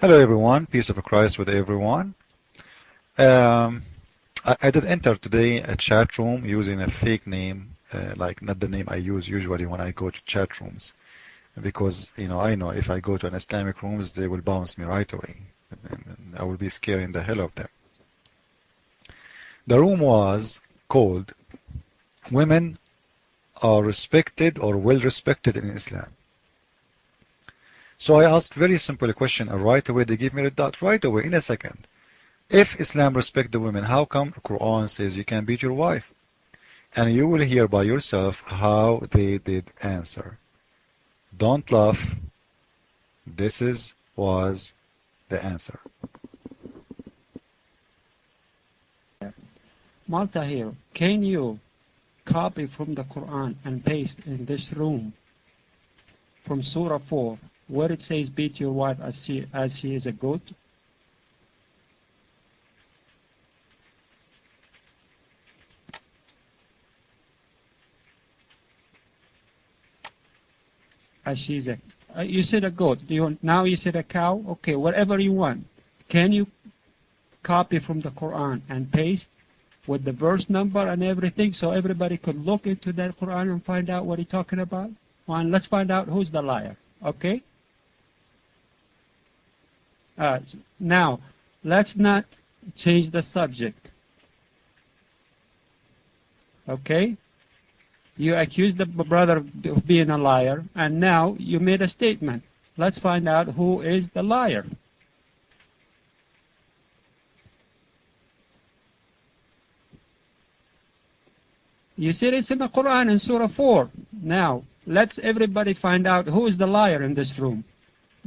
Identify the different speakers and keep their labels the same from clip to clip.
Speaker 1: Hello everyone, peace of Christ with everyone. Um, I did enter today a chat room using a fake name, like not the name I use usually when I go to chat rooms, because I know if I go to an Islamic rooms they will bounce me right away, and I will be scaring the hell of them. The room was called "Women are respected or well respected in Islam." So I asked very simple question, and right away they give me the dot right away in a second. If Islam respect the women, how come the Quran says you can beat your wife? And you will hear by yourself how they did answer. Don't laugh. Was the answer.
Speaker 2: Malta here, can you copy from the Quran and paste in this room from Surah 4 where it says beat your wife as she is a goat? As she's a you said a goat. Now you said a cow? Okay, whatever you want. Can you copy from the Quran and paste with the verse number and everything so everybody could look into that Quran and find out what he's talking about? And let's find out who's the liar. Okay? Now, let's not change the subject. Okay? You accused the brother of being a liar, and now you made a statement. Let's find out who is the liar. You said it's in the Quran in Surah 4. Now, let's everybody find out who is the liar in this room.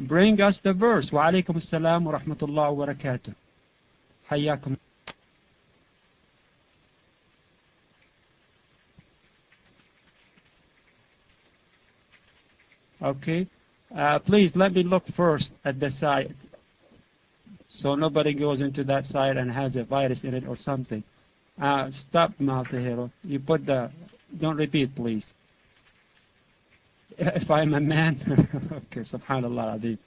Speaker 2: Bring us the verse. Wa alaikum assalam wa rahmatullahi wa barakatuh. Hayyakum. Okay. Please let me look first at the side so nobody goes into that side and has a virus in it or something. Stop, Malta Hero. You put the... Don't repeat, please. If I'm a man... okay, subhanallah Adi.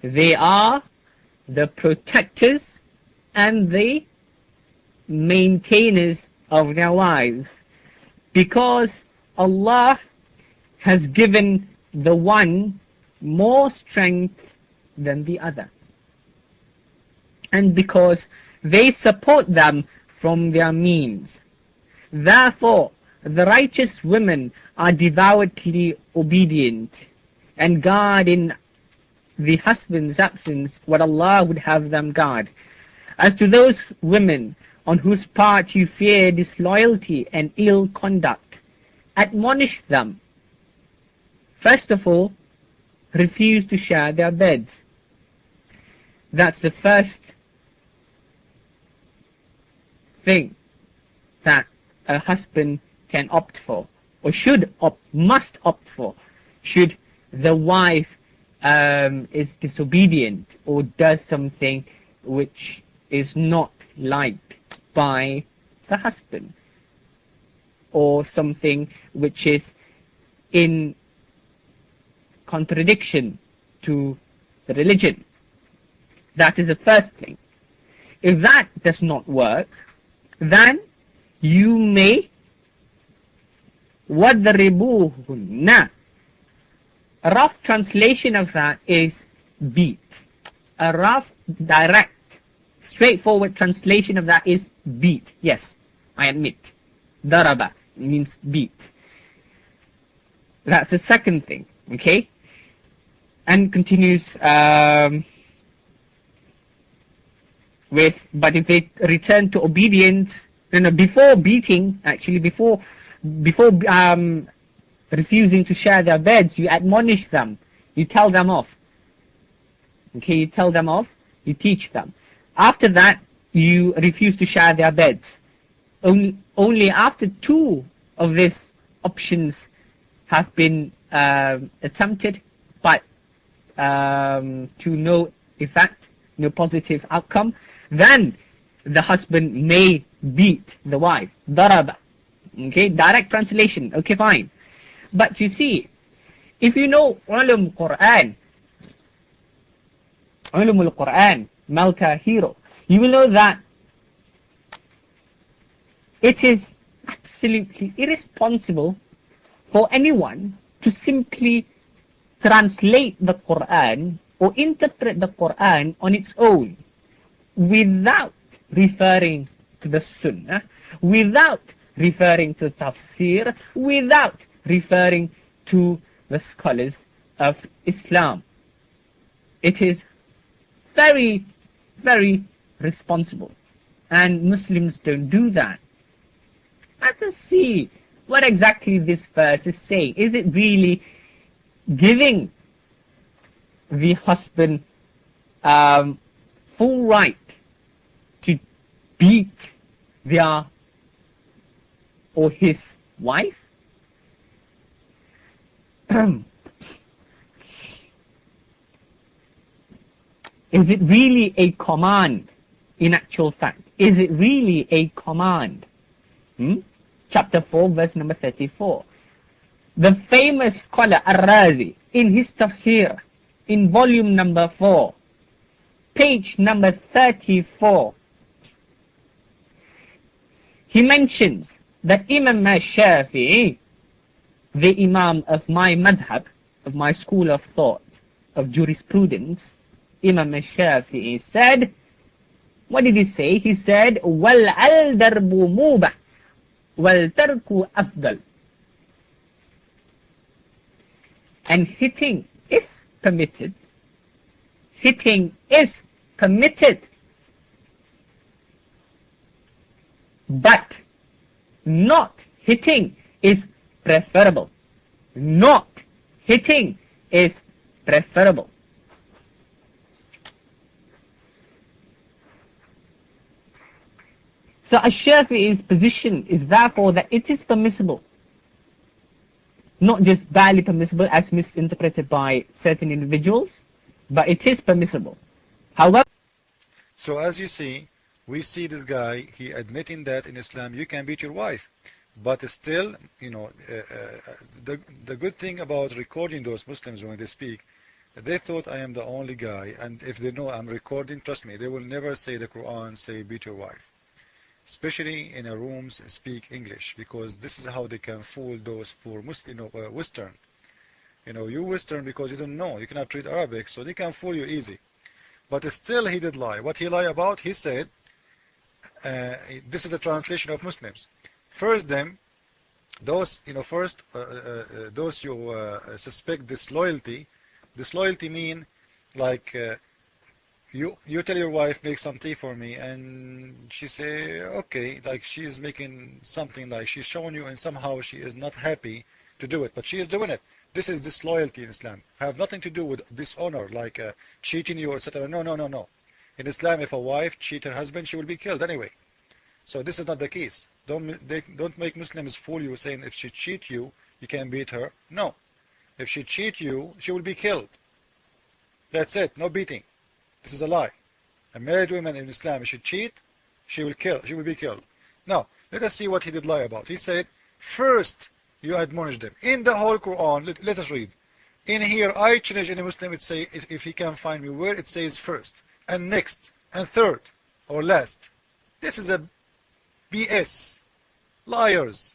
Speaker 3: They are the protectors and the maintainers of their lives, because Allah has given the one more strength than the other, and because they support them from their means. Therefore, the righteous women are devoutly obedient and guard in the husband's absence what Allah would have them guard. As to those women on whose part you fear disloyalty and ill conduct, admonish them. First of all, refuse to share their beds. That's the first thing that a husband can opt for, or must opt for, should the wife is disobedient or does something which is not liked by the husband, or something which is in contradiction to the religion. That is the first thing. If that does not work, then you may وَضْرِبُوهُنَّ. A rough translation of that is beat. A rough, direct, straightforward translation of that is beat. Yes, I admit. Daraba means beat. That's the second thing, okay? And continues with, but if they return to obedience, before beating, actually before refusing to share their beds, you admonish them, you tell them off. Okay, you tell them off, you teach them. After that, you refuse to share their beds. Only after two of these options have been attempted, but to no effect, no positive outcome, then the husband may beat the wife. Daraba. Okay, direct translation. Okay, fine. But you see, if you know ulum Quran, Ulumul Quran, Malka Hero, you will know that it is absolutely irresponsible for anyone to simply translate the Quran or interpret the Quran on its own without referring to the Sunnah, without referring to tafsir, without referring to the scholars of Islam. It is very, very responsible, and Muslims don't do that. Let us see what exactly this verse is saying. Is it really giving the husband full right to beat their or his wife? Is it really a command? In actual fact, is it really a command? Chapter 4, verse number 34. The famous scholar Ar-Razi, in his tafsir, in volume number 4, page number 34, he mentions that Imam Shafi'i, the Imam of my madhab, of my school of thought, of jurisprudence, Imam Shafi'i said, what did he say? He said, وَالْعَلْدَرْبُ مُوبَةٌ وَالْتَرْكُ أَفْضَلُ. And hitting is permitted. Hitting is permitted. But not hitting is preferable. Not hitting is preferable. So Ash-Shafi'i's position is therefore that it is permissible. Not just barely permissible as misinterpreted by certain individuals, but it is permissible. However,
Speaker 1: So as you see, we see this guy, he admitting that in Islam you can beat your wife. But still, the good thing about recording those Muslims when they speak, they thought I am the only guy, and if they know I'm recording, trust me, they will never say the Quran, say beat your wife. Especially in a rooms speak English, because this is how they can fool those poor Western. You Western because you don't know, you cannot read Arabic, so they can fool you easy. But still he did lie. What he lied about, he said, this is the translation of Muslims. First those you suspect disloyalty. Disloyalty mean like you tell your wife make some tea for me, and she say okay, like she is making something, like she's showing you, and somehow she is not happy to do it, but she is doing it. This is disloyalty in Islam. Have nothing to do with dishonor, like cheating you, etc. No. In Islam, if a wife cheat her husband, she will be killed anyway. So this is not the case. Don't make Muslims fool you saying if she cheat you, you can beat her. No. If she cheat you, she will be killed. That's it. No beating. This is a lie. A married woman in Islam, if she cheat, she will be killed. Now, let us see what he did lie about. He said, first you admonish them. In the whole Quran, let us read. In here, I challenge any Muslim, it say, if he can find me where it says first, and next, and third, or last. This is a BS. Liars.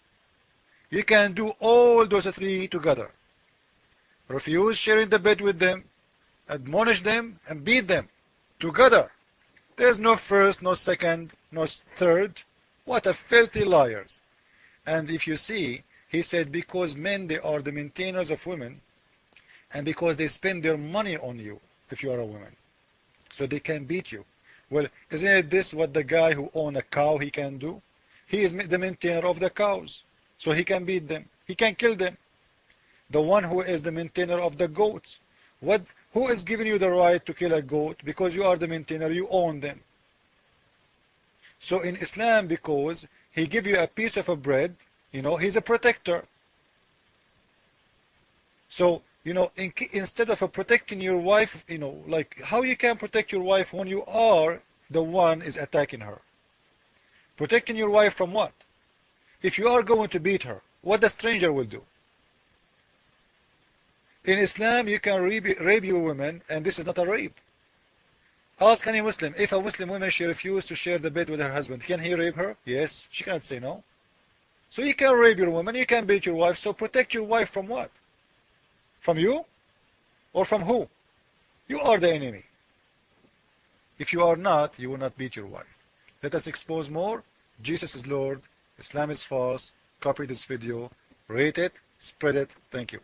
Speaker 1: You can do all those three together. Refuse sharing the bed with them, admonish them, and beat them together. There's no first, no second, no third. What a filthy liars. And if you see, he said, because men, they are the maintainers of women, and because they spend their money on you, if you are a woman, so they can beat you. Well, isn't it this what the guy who owns a cow, he can do? He is the maintainer of the cows, so he can beat them. He can kill them. The one who is the maintainer of the goats, who is giving you the right to kill a goat? Because you are the maintainer, you own them. So in Islam, because he give you a piece of a bread, he's a protector. So, instead of protecting your wife, like how you can protect your wife when you are the one is attacking her? Protecting your wife from what? If you are going to beat her, what the stranger will do? In Islam, you can rape your women, and this is not a rape. Ask any Muslim. If a Muslim woman, she refused to share the bed with her husband, can he rape her? Yes. She cannot say no. So you can rape your woman, you can beat your wife. So protect your wife from what? From you? Or from who? You are the enemy. If you are not, you will not beat your wife. Let us expose more. Jesus is Lord. Islam is false. Copy this video. Rate it. Spread it. Thank you.